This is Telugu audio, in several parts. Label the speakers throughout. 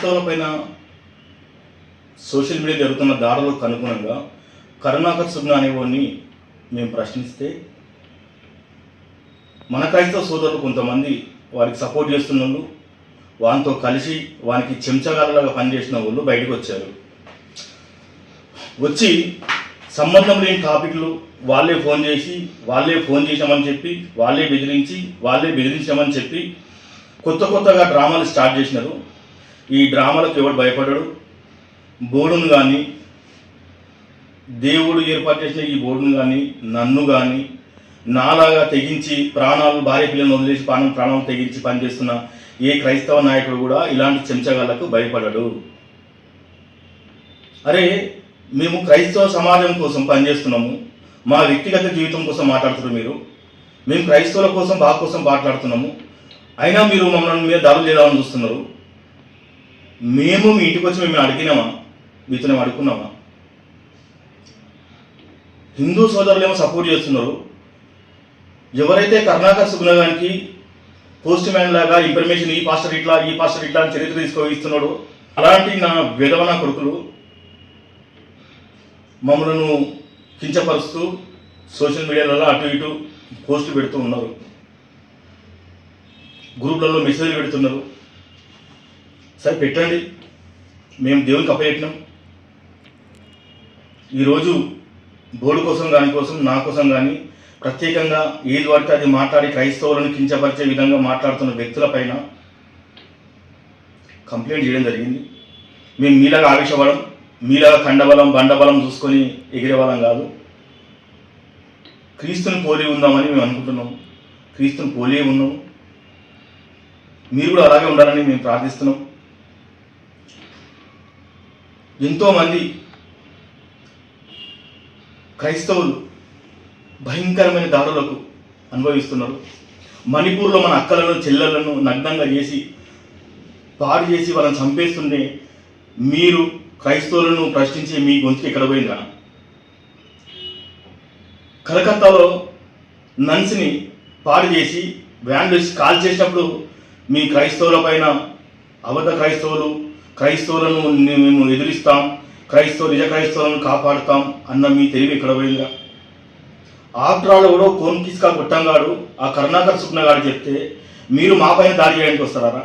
Speaker 1: క్రైస్తవుల పైన సోషల్ మీడియా జరుగుతున్న దాడులకు అనుగుణంగా కరుణాకర్ సుగ్నా అనేవాడిని మేము ప్రశ్నిస్తే మన క్రైస్తవ సోదరులు కొంతమంది వారికి సపోర్ట్ చేస్తున్న వాళ్ళు, వానితో కలిసి వానికి చెంచగాలలాగా పనిచేసిన వాళ్ళు బయటకు వచ్చారు. వచ్చి సంబంధం లేని టాపిక్లు వాళ్ళే ఫోన్ చేసామని చెప్పి వాళ్ళే బెదిరించామని చెప్పి కొత్తగా డ్రామాలు స్టార్ట్ చేసినారు. ఈ డ్రామాలకు ఎవడు భయపడడు. బోర్డును కానీ, దేవుడు ఏర్పాటు చేసిన ఈ బోర్డును కానీ, నన్ను కానీ నాలాగా తెగించి భార్య పిల్లలను వదిలేసి ప్రాణాలు తెగించి పనిచేస్తున్న ఏ క్రైస్తవ నాయకుడు కూడా ఇలాంటి చెంచగాళ్లకు భయపడడు. అరే, మేము క్రైస్తవ సమాజం కోసం పనిచేస్తున్నాము, మా వ్యక్తిగత జీవితం కోసం మాట్లాడుతున్నారు మీరు. మేము క్రైస్తవుల కోసం బాగు కోసం మాట్లాడుతున్నాము, అయినా మీరు మమ్మల్ని మీద దాడులు చేద్దామని చూస్తున్నారు. మేము మీ ఇంటికి వచ్చి మేము అడిగినామా? మీతోనే అడుగుకున్నామా? హిందూ సోదరులు ఏమో సపోర్ట్ చేస్తున్నారు. ఎవరైతే కరుణాకర్ సుగ్నా గారికి పోస్ట్ మ్యాన్ లాగా ఇన్ఫర్మేషన్ ఈ పాస్టర్ ఇట్లా అని చరిత్ర తీసుకుపోయిస్తున్నాడు, అలాంటి నా విధవన కొడుకులు మమ్మల్ని కించపరుస్తూ సోషల్ మీడియాలలో అటు ఇటు పోస్టులు పెడుతూ ఉన్నారు, గ్రూప్లలో మెసేజ్లు పెడుతున్నారు. సరే పెట్టండి, మేము దేవునికి అప్పచెప్పినాం. ఈరోజు బోర్డు కోసం నా కోసం కానీ ప్రత్యేకంగా ఏది పడితే అది మాట్లాడి క్రైస్తవులను కించపరిచే విధంగా మాట్లాడుతున్న వ్యక్తులపైన కంప్లైంట్ చేయడం జరిగింది. మేము మీలాగా ఆవేశపడం, మీలాగా కండబలం బండబలం చూసుకొని ఎగిరే వాళ్ళం కాదు. క్రీస్తుని పోలి ఉందామని మేము అనుకుంటున్నాము. క్రీస్తుని పోలి ఉన్నాము. మీరు కూడా అలాగే ఉండాలని మేము ప్రార్థిస్తున్నాం. ఎంతోమంది క్రైస్తవులు భయంకరమైన దాడులకు అనుభవిస్తున్నారు. మణిపూర్లో మన అక్కలను చెల్లెలను నగ్నంగా చేసి పాడు చేసి వాళ్ళని చంపేస్తుంటే మీరు క్రైస్తవులను ప్రశ్నించి మీ గొంతుకి ఎక్కడ పోయిందా? కలకత్తాలో నన్స్ని పాడు చేసి వ్యాన్ వేసి కాల్ చేసినప్పుడు మీ క్రైస్తవుల పైన అబద్ధ క్రైస్తవులను మేము ఎదిరిస్తాం, నిజ క్రైస్తవులను కాపాడుతాం అన్న మీ తెలివి ఎక్కడ పోయిందా? ఆఫ్టర్ ఆల్ కూడా కోన్ కిస్కా గొట్టంగాడు ఆ కరుణాకర్ సుగ్నా గారు చెప్తే మీరు మా పైన దాడి చేయడానికి వస్తారా?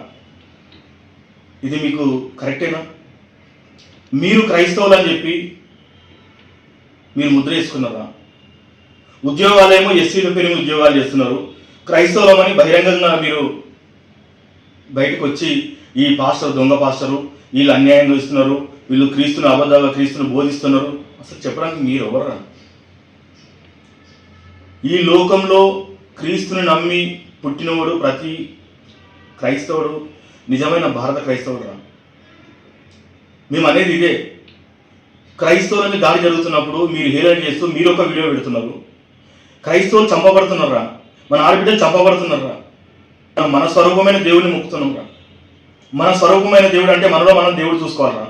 Speaker 1: ఇది మీకు కరెక్టేనా? మీరు క్రైస్తవులు అని చెప్పి మీరు ముద్ర వేసుకున్నారా? ఉద్యోగాలేమో ఎస్సీల పేరు ఉద్యోగాలు చేస్తున్నారు, క్రైస్తవులమని బహిరంగంగా మీరు బయటకు వచ్చి ఈ పాస్టర్ దొంగ పాస్టరు, వీళ్ళు అన్యాయం చేస్తున్నారు, వీళ్ళు క్రీస్తుని బోధిస్తున్నారు. అసలు చెప్పడానికి మీరు ఎవరా? ఈ లోకంలో క్రీస్తుని నమ్మి పుట్టినవాడు ప్రతి క్రైస్తవుడు నిజమైన భారత క్రైస్తవుడు రా. మేము అనేది ఇదే. క్రైస్తవులని దాడి జరుగుతున్నప్పుడు మీరు హేళన చేస్తూ మీరు ఒక వీడియో పెడుతున్నారు. క్రైస్తవులు చంపబడుతున్నారా? మన ఆడబిడ్డలు చంపబడుతున్నారా? మన స్వరూపమైన దేవుడిని మొక్కుతున్నాం రా. మన స్వరూపమైన దేవుడు అంటే మనలో మనం దేవుడు చూసుకోవాలరా.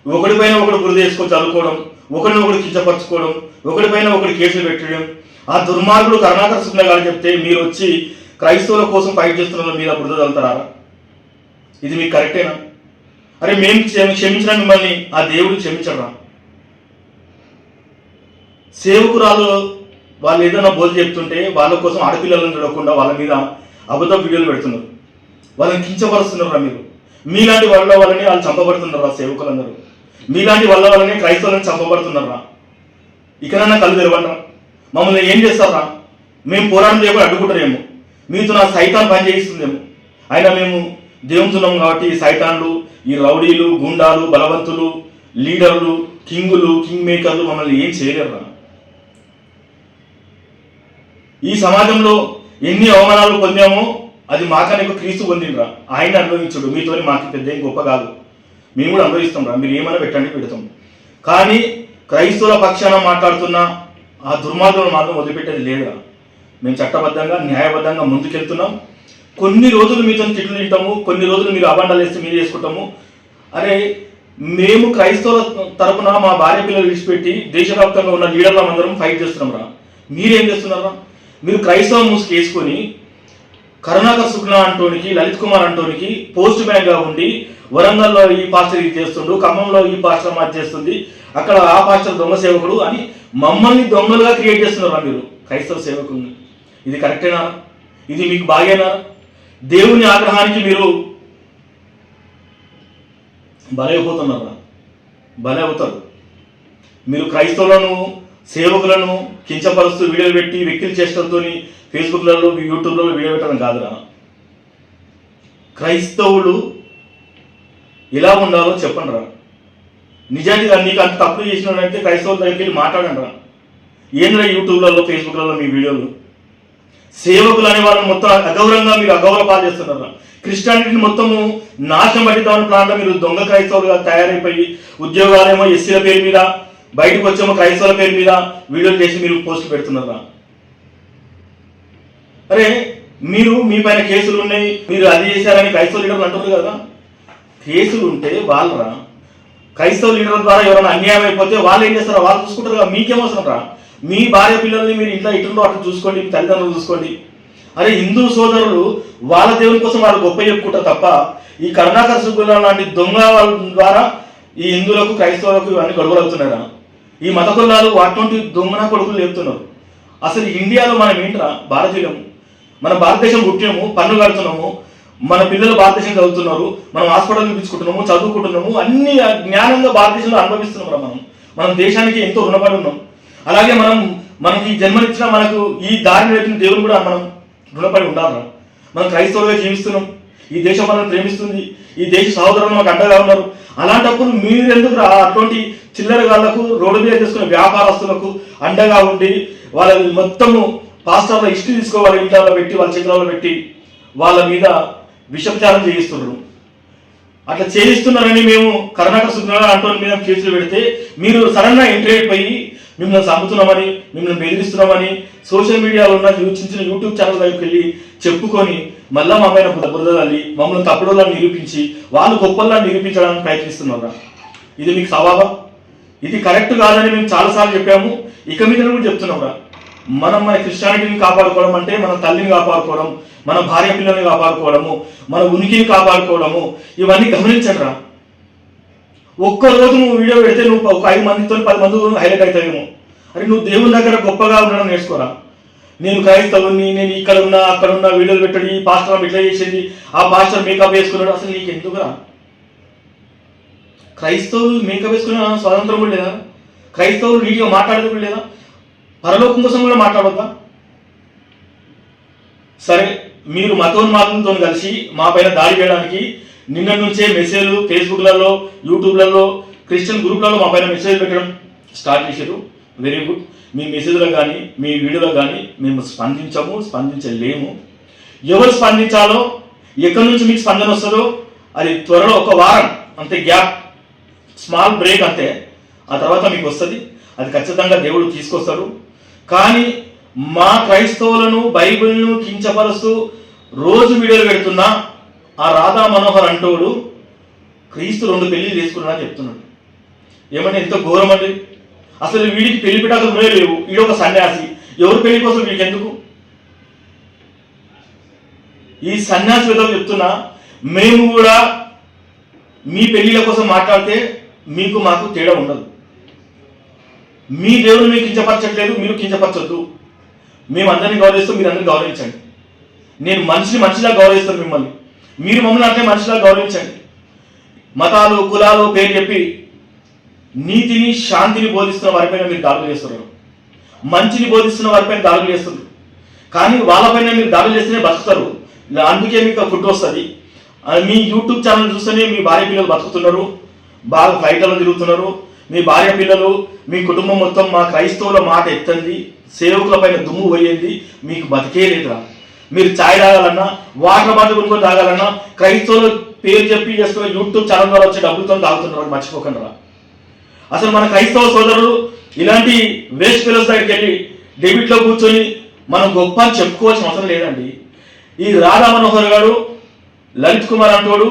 Speaker 1: ఒకడిపైన ఒకడు గురి చేసుకొని చదువుకోవడం, ఒకరినొకడు కించపరచుకోవడం, ఒకడిపైన ఒకటి కేసులు పెట్టడం, ఆ దుర్మార్గుడు కరుణాకర్ సుగ్నా గారు చెప్తే మీరు వచ్చి క్రైస్తవుల కోసం ఫైట్ చేస్తున్న మీద బురద చల్లుతారా? ఇది మీకు కరెక్టేనా? అరే, మేము క్షమించిన మిమ్మల్ని ఆ దేవుడు క్షమించరా? సేవకురాలు వాళ్ళు ఏదైనా బోధ చెప్తుంటే వాళ్ళ కోసం ఆడపిల్లలను చూడకుండా వాళ్ళ మీద అబద్ధ వీడియోలు పెడుతున్నారు, వాళ్ళని కించపరుస్తున్నారా? మీలాంటి వాళ్ళని వాళ్ళు చంపబడుతున్నారా? సేవకులందరూ మీలాంటి వాళ్ళని క్రైస్తవులను చంపబడుతున్నారా? ఇకనన్నా కళ్ళు తెరవంటారా? మమ్మల్ని ఏం చేస్తారా? మేము పోరాటం చేయకుండా అడ్డుకుంటారేమో, మీతో నా సైతాన్ పని చేయిస్తుందేమో. అయినా మేము దేవుతున్నాం కాబట్టి ఈ సైతాన్లు, ఈ రౌడీలు, గుండాలు, బలవంతులు, లీడర్లు, కింగ్ మేకర్లు మమ్మల్ని ఏం చేయలేరురా. ఈ సమాజంలో ఎన్ని అవమానాలు పొందామో అది మాకనే క్రీస్తు పొందినరా. ఆయన అనుభవించుడు, మీతోని మాకు పెద్ద ఏం గొప్ప కాదు. మేము కూడా అనుభవిస్తాం రా. మీరు ఏమైనా పెట్టండి, పెడతాం. కానీ క్రైస్తవుల పక్షాన మాట్లాడుతున్న ఆ దుర్మార్గులను మాత్రం వదిలిపెట్టేది లేదురా. మేము చట్టబద్ధంగా న్యాయబద్ధంగా ముందుకెళ్తున్నాం. కొన్ని రోజులు మీతో తిట్లు తింటాము, కొన్ని రోజులు మీరు అబండాలు వేస్తే మీరు చేసుకుంటాము. అరే, మేము క్రైస్తవుల తరపున మా భార్య పిల్లలు విడిచిపెట్టి దేశవ్యాప్తంగా ఉన్న లీడర్ల అందరం ఫైట్ చేస్తున్నాం రా. మీరేం చేస్తున్నారా? మీరు క్రైస్తవ ముసుగు వేసుకొని కరుణాకర్ శుక్లా అంటోనికి, లలిత్ కుమార్ అంటోనికి పోస్ట్ మ్యాన్ గా ఉండి వరంగల్లో ఈ పాస్టర్ ఇది చేస్తుండు, ఖమ్మంలో ఈ పాస్టర్ మాది చేస్తుంది, అక్కడ ఆ పాస్టర్ దొంగ సేవకుడు అని మమ్మల్ని దొంగలుగా క్రియేట్ చేస్తున్నారు మీరు క్రైస్తవ సేవకుల్ని. ఇది కరెక్టేనా? ఇది మీకు బాగేనా? దేవుని ఆగ్రహానికి మీరు బలైపోతున్నారా? బలే అవుతారు. మీరు క్రైస్తవులను సేవకులను కించపరుస్తూ వీడియోలు పెట్టి వెక్కిలి చేష్టంతో ఫేస్బుక్లలో యూట్యూబ్లో వీడియో పెట్టడం కాదురా. క్రైస్తవులు ఎలా ఉండాలో చెప్పండి రా. నిజానికి నీకు అంత తప్పు చేసినట్లయితే క్రైస్తవుల దగ్గరికి వెళ్ళి మాట్లాడండి రా. ఏంద్రా యూట్యూబ్లలో ఫేస్బుక్లలో మీ వీడియోలు? సేవకులు అనే వాళ్ళని మొత్తం అగౌరవంగా మీరు అగౌరవ పాలు చేస్తున్నారా. క్రిస్టియానిటీని మొత్తము నాశనం పట్టిద్దామని ప్లాన్లో మీరు దొంగ క్రైస్తవులుగా తయారైపోయి ఉద్యోగాలేమో ఎస్సీల పేరు మీద, బయటకు వచ్చేమో క్రైస్తవుల పేరు మీద వీడియోలు చేసి మీరు పోస్టులు పెడుతున్నారా. అరే మీరు మీ పైన కేసులు ఉన్నాయి, మీరు అది చేశారని క్రైస్తవ లీడర్లు అంటున్నారు కదా. కేసులు ఉంటే వాళ్ళరా. క్రైస్తవ లీడర్ల ద్వారా ఎవరైనా అన్యాయం అయిపోతే వాళ్ళు ఏం చేస్తారా? వాళ్ళు చూసుకుంటారు కదా. మీకేమవసరం రా? మీ భార్య పిల్లల్ని మీరు ఇంట్లో ఇటుండో అటు చూసుకోండి, మీ తల్లిదండ్రులు చూసుకోండి. అరే హిందూ సోదరులు వాళ్ళ దేవుని కోసం వాళ్ళు గొప్ప చెప్పుకుంటారు తప్ప ఈ కరుణాకర్ శుక్లా లాంటి దొంగ వాళ్ళ ద్వారా ఈ హిందువులకు క్రైస్తవులకు ఇవన్నీ గొడవలు అవుతున్నారా? ఈ మత కులాలు అటువంటి దొంగన కొడుకులు లేపుతున్నారు. అసలు ఇండియాలో మనం ఏంట్రా? భారతీయులము, మన భారతదేశం పుట్టినాము, పన్ను కడుతున్నాము, మన పిల్లలు భారతదేశం చదువుతున్నారు, మనం హాస్పిటల్ చూపించుకుంటున్నాము, చదువుకుంటున్నాము, అన్ని జ్ఞానంగా భారతదేశంలో అనుభవిస్తున్నాం. మనం దేశానికి ఎంతో రుణపడి ఉన్నాం. అలాగే మనకి జన్మనిచ్చిన మనకు ఈ దారిని పెట్టిన దేవుడు కూడా మనం రుణపడి ఉండాలి. మనం క్రైస్తవులుగా జీవిస్తున్నాం, ఈ దేశం మనల్ని ప్రేమిస్తుంది, ఈ దేశ సహోదరులు మనకు అండగా ఉన్నారు. అలాంటప్పుడు మీరెందుకు అటువంటి చిల్లర గాళ్లకు, రోడ్డు మీద చేసుకునే వ్యాపారస్తులకు అండగా ఉండి వాళ్ళ మొత్తము పాస్టర్ల హిస్టరీ తీసుకోవాలి, ఇంట్లో పెట్టి వాళ్ళ చేతులలో పెట్టి వాళ్ళ మీద విషప్రచారం చేయిస్తున్నారు. అట్లా చేయిస్తున్నారని మేము కర్ణాటక శుక్లా అంటోని మీద కేసులు పెడితే మీరు సడన్గా ఎంట్రీ అయిపోయి మిమ్మల్ని చంపుతున్నామని, మిమ్మల్ని బెదిరిస్తున్నామని సోషల్ మీడియాలో ఉన్న చిన్న యూట్యూబ్ ఛానల్ దగ్గరికి వెళ్ళి చెప్పుకొని మళ్ళా మా పైన బురద తల్లి మమ్మల్ని తప్పుడులా నిరూపించి వాళ్ళు గొప్పలా నిరూపించడానికి ప్రయత్నిస్తున్నారు. ఇది మీకు సవాబా? ఇది కరెక్ట్ కాదని మేము చాలాసార్లు చెప్పాము, ఇక మీద కూడా చెప్తున్నాం రా. మన క్రిస్టియానిటీని కాపాడుకోవడం అంటే మన తల్లిని కాపాడుకోవడం, మన భార్య పిల్లల్ని కాపాడుకోవడము, మన ఉనికిని కాపాడుకోవడము, ఇవన్నీ గమనించండి రా. ఒక్కరోజు నువ్వు వీడియో పెడితే నువ్వు ఒక 5 మందితో 10 మంది హైలైట్ అవుతావేమో. అరే నువ్వు దేవుని దగ్గర గొప్పగా ఉండడం నేర్చుకోరా. నేను క్రైస్తవుని, నేను ఇక్కడ ఉన్నా అక్కడ ఉన్నా వీడియోలు పెట్టండి, ఈ పాస్టర్ ఇట్లా చేసేది, ఆ పాస్టర్ మేకప్ వేసుకున్నాడు. అసలు నీకు ఎందుకురా? క్రైస్తవులు మేకప్ వేసుకునే స్వాతంత్రం కూడా లేదా? క్రైస్తవులు నీట్గా మాట్లాడేది కూడా లేదా? పరలోకం కోసం కూడా మాట్లాడొద్దా? సరే మీరు మతోన్మాదంతో కలిసి మా పైన దాడి చేయడానికి నిన్న నుంచే మెసేజ్లు ఫేస్బుక్లలో, యూట్యూబ్లలో, క్రిస్టియన్ గ్రూప్లలో మా పైన మెసేజ్ పెట్టడం స్టార్ట్ చేశారు. Very good. మీ మెసేజ్లకు కానీ మీ వీడియోలకు కానీ మేము స్పందించలేము. ఎవరు స్పందించాలో, ఎక్కడి నుంచి మీకు స్పందన వస్తుందో అది త్వరలో ఒక వారం అంతే గ్యాప్, స్మాల్ బ్రేక్ అంతే. ఆ తర్వాత మీకు వస్తుంది. అది ఖచ్చితంగా దేవుడు తీసుకొస్తాడు. కానీ మా క్రైస్తవులను బైబిల్ను కించపరుస్తూ రోజు వీడియోలు పెడుతున్నా ఆ రాధా మనోహర్ అంటోడు క్రీస్తు 2 పెళ్లిళ్ళు చేసుకున్నాడని చెప్తున్నాడు. ఏమంటే ఎంతో ఘోరం అండి. అసలు వీడికి పెళ్లి పెట్టాల్సిన లేవు, వీడు ఒక సన్యాసి. ఎవరి పెళ్లి కోసం వీడికి ఎందుకు? ఈ సన్యాసి విధంగా చెప్తున్నా, మేము కూడా మీ పెళ్లిళ్ళ కోసం మాట్లాడితే మీకు మాకు తేడా ఉండదు. మీ దేవుడు మీకు కించపరచట్లేదు, మీరు కించపరచొద్దు. మేము అందరినీ గౌరవిస్తాం, మీరు అందరినీ గౌరవించండి. నేను మనిషిలా గౌరవిస్తాను మిమ్మల్ని, మీరు మమ్మల్ని అంటే మనిషిలా గౌరవించండి. మతాలు కులాలు పేరు చెప్పి నీతిని శాంతిని బోధిస్తున్న వారిపైన మీరు దాడులు చేస్తున్నారు, మంచిని బోధిస్తున్న వారిపైన దాడులు చేస్తున్నారు. కానీ వాళ్ళపైన మీరు దాడులు చేస్తేనే బతుకుతారు. అందుకే మీకు ఫుడ్ వస్తుంది. మీ యూట్యూబ్ ఛానల్ చూస్తేనే మీ భార్య పిల్లలు బతుకుతున్నారు, బాగా ఫ్లైట్లలో తిరుగుతున్నారు. మీ భార్య పిల్లలు, మీ కుటుంబం మొత్తం మా క్రైస్తవుల మాట ఎత్తంది, సేవకుల పైన దుమ్ము పోయేది, మీకు బతికే లేదురా. మీరు ఛాయ్ తాగాలన్నా, వాటర్ బాటిల్ కొనుక్కొని తాగాలన్నా క్రైస్తవుల పేరు చెప్పి చేసుకున్న యూట్యూబ్ ఛానల్ ద్వారా వచ్చే డబ్బులతో తాగుతున్నారు. మర్చిపోకండి రా. అసలు మన క్రైస్తవ సోదరులు ఇలాంటి వేస్ట్ ఫెలోస్ దగ్గరికి వెళ్ళి డెబిట్లో కూర్చొని మనం గొప్ప అని చెప్పుకోవాల్సిన అవసరం లేదండి. ఈ రాధా మనోహర్ గారు, లలిత్ కుమార్ అంటోడు,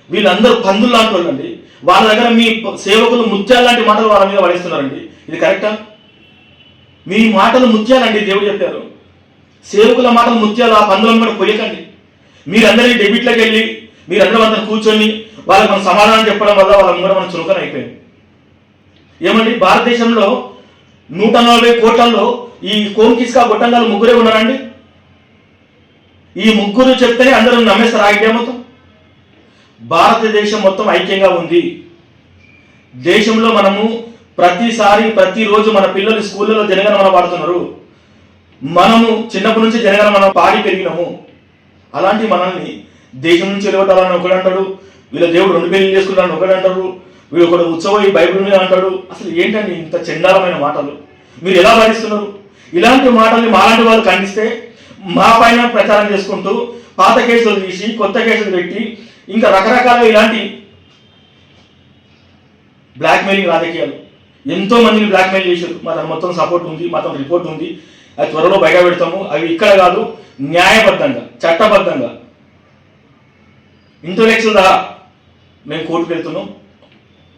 Speaker 1: వీళ్ళందరూ పందులు లాంటి వాళ్ళు అండి. వాళ్ళ దగ్గర మీ సేవకులు ముత్యాలు లాంటి మాటలు వాళ్ళ మీద పడేస్తున్నారండి. ఇది కరెక్టా? మీ మాటలు ముత్యాలండి, దేవుడు చెప్పారు. సేవకుల మాటలు ముత్యాలు ఆ పందులను కూడా పోయకండి. మీరందరినీ డెబిట్లోకి వెళ్ళి మీరందరూ అందరూ కూర్చొని వాళ్ళకి మనం సమాధానం చెప్పడం వల్ల వాళ్ళ ముందర మనం చురుకన అయిపోయింది. ఏమండి, భారతదేశంలో 140 కోట్లలో ఈ కోంకిస్కా గొట్టంగాలు ముగ్గురే ఉన్నారండి. ఈ ముగ్గురు చెప్తేనే అందరూ నమ్మేస్తారు. ఆ ఇండియా మొత్తం, భారతదేశం మొత్తం ఐక్యంగా ఉంది. దేశంలో మనము ప్రతిసారి ప్రతిరోజు మన పిల్లలు స్కూళ్ళలో జనగణమన పాడుతున్నారు. మనము చిన్నప్పటి నుంచి జనగణమన పాడి పెరిగినాము. అలాంటి మనల్ని దేశం నుంచి వెళ్ళగొట్టాలని ఒకడు అంటాడు, వీళ్ళ దేవుడు 2 పెళ్లి చేసుకుంటారని ఒకడు అంటారు, వీడు ఒకడు ఉత్సవం ఈ బైబిల్ మీద అంటాడు. అసలు ఏంటండి ఇంత చండాలమైన మాటలు మీరు ఎలా భరిస్తున్నారు? ఇలాంటి మాటల్ని మాలాంటి వాళ్ళు ఖండిస్తే మా పైన ప్రచారం చేసుకుంటూ పాత కేసులు తీసి కొత్త కేసులు పెట్టి ఇంకా రకరకాలుగా ఇలాంటి బ్లాక్మెయిలింగ్ రాజకీయాలు ఎంతో మందిని బ్లాక్మెయిల్ చేశారు. మా తన మొత్తం సపోర్ట్ ఉంది, మా తన రిపోర్ట్ ఉంది, అది త్వరలో బయట పెడతాము. అవి ఇక్కడ కాదు, న్యాయబద్ధంగా చట్టబద్ధంగా ఇంటలెక్చువల్ దా మేము కోర్టుకు వెళ్తున్నాం.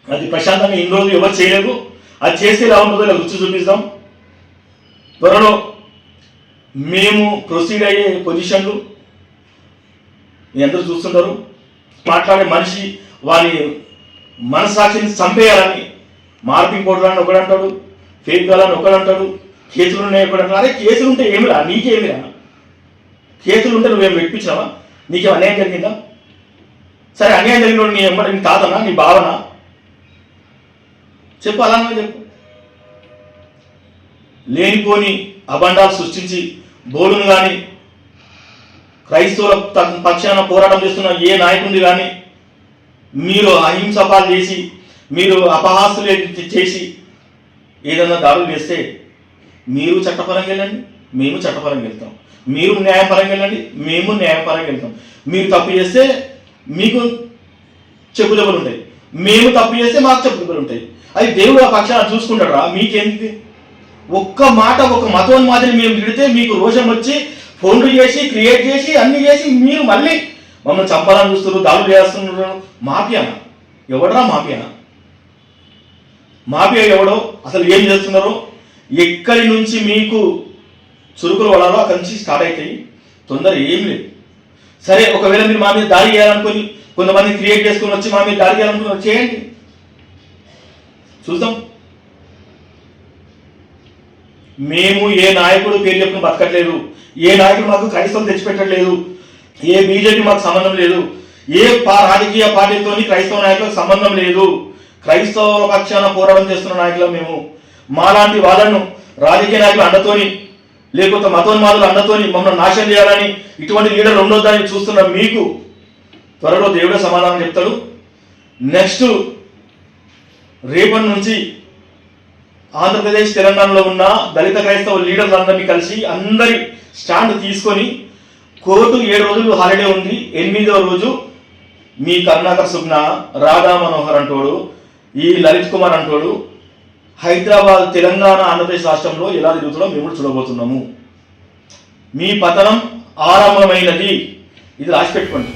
Speaker 1: అది ప్రశాంతంగా ఇన్ని రోజులు ఎవరు చేయలేదు. అది చేస్తే ఎలా ఉంటుందో ఇలా రుచి చూపిస్తాం. త్వరలో మేము ప్రొసీడ్ అయ్యే పొజిషన్లు మీ అందరూ చూస్తుంటారు. మాట్లాడే మనిషి వారి మనస్సాక్షిని చంపేయాలని మార్పింగ్ కొట్టాలని ఒకడు అంటాడు, ఫేక్ కావాలని ఒకడు అంటాడు, కేసులు ఉన్నాయి ఒకడు అంటాడు. అరే కేసులు ఉంటే ఏమిరా, నీకేమిరా? కేసులు ఉంటే నువ్వేం పెట్టించినావా? నీకేం అన్యాయం జరిగిందా? సరే, అన్యాయం జరిగిన నీ ఎమ్మడి నీ తాతనా, నీ భావన చెప్పు, అలానే చెప్పు. లేనిపోని అబండాలు సృష్టించి బోర్డును కానీ క్రైస్తవుల పక్షాన పోరాటం చేస్తున్న ఏ నాయకుడిని కానీ మీరు అహింసపాలు చేసి మీరు అపహాస్యులు చేసి ఏదైనా దాడులు చేస్తే మీరు చట్టపరంగా వెళ్ళండి, మేము చట్టపరంగా వెళ్తాం. మీరు న్యాయపరంగా వెళ్ళండి, మేము న్యాయపరంగా వెళ్తాం. మీరు తప్పు చేస్తే మీకు చెప్పు దెబ్బలు ఉంటాయి, మేము తప్పు చేస్తే మాకు చెప్పు దెబ్బలు ఉంటాయి. అది దేవుడు ఆ పక్షాన్ని చూసుకుంటాడు రా. మీకేంటి ఒక్క మాట ఒక మతోన్మాదిని మేము విడితే మీకు రోషం వచ్చి ఫోన్లు చేసి క్రియేట్ చేసి అన్ని చేసి మీరు మళ్ళీ మమ్మల్ని చంపాలని చూస్తున్నారు, దాడులు చేస్తున్నారు. మాఫియానా? ఎవడరా మాఫియానా? మాఫియా ఎవడో, అసలు ఏం చేస్తున్నారో, ఎక్కడి నుంచి మీకు చురుకులు పడాలో అక్కడి నుంచి స్టార్ట్ అవుతాయి. తొందర ఏం లేదు. సరే, ఒకవేళ మీరు మా మీద దాడి చేయాలనుకొని కొంతమంది క్రియేట్ చేసుకొని వచ్చి మా మీద దాడి చేయాలనుకుని చేయండి, చూద్దాం. మేము ఏ నాయకుడు పేరు చెప్పుకుని బతకట్లేదు, ఏ నాయకుడు మాకు క్రైస్తవం తెచ్చిపెట్టట్లేదు, ఏ బీజేపీ మాకు సంబంధం లేదు, ఏ రాజకీయ పార్టీలతో క్రైస్తవ నాయకులకు సంబంధం లేదు. క్రైస్తవ పక్షాన పోరాటం చేస్తున్న నాయకులు మేము. మాలాంటి వాళ్ళను రాజకీయ నాయకులు అండతోని లేకపోతే మతోన్మాదులు అండతోని మమ్మల్ని నాశనం చేయాలని ఇటువంటి లీడర్లు ఉండొద్దని చూస్తున్న మీకు త్వరలో దేవుడే సమాధానం చెప్తాడు. నెక్స్ట్ రేపటి నుంచి ఆంధ్రప్రదేశ్ తెలంగాణలో ఉన్న దళిత క్రైస్తవ లీడర్లందరినీ కలిసి అందరి స్టాండ్ తీసుకొని కోర్టు 7 రోజులు హాలిడే ఉంది. 8వ రోజు మీ కరుణాకర్ సుగ్న, రాధా మనోహర్ అంటోడు, ఈ లలిత్ కుమార్ అంటోడు హైదరాబాద్ తెలంగాణ ఆంధ్రప్రదేశ్ రాష్ట్రంలో ఎలా తిరుగుతుందో మేము చూడబోతున్నాము. మీ పతనం ఆరంభమైనది. ఇది రాసి పెట్టుకోండి.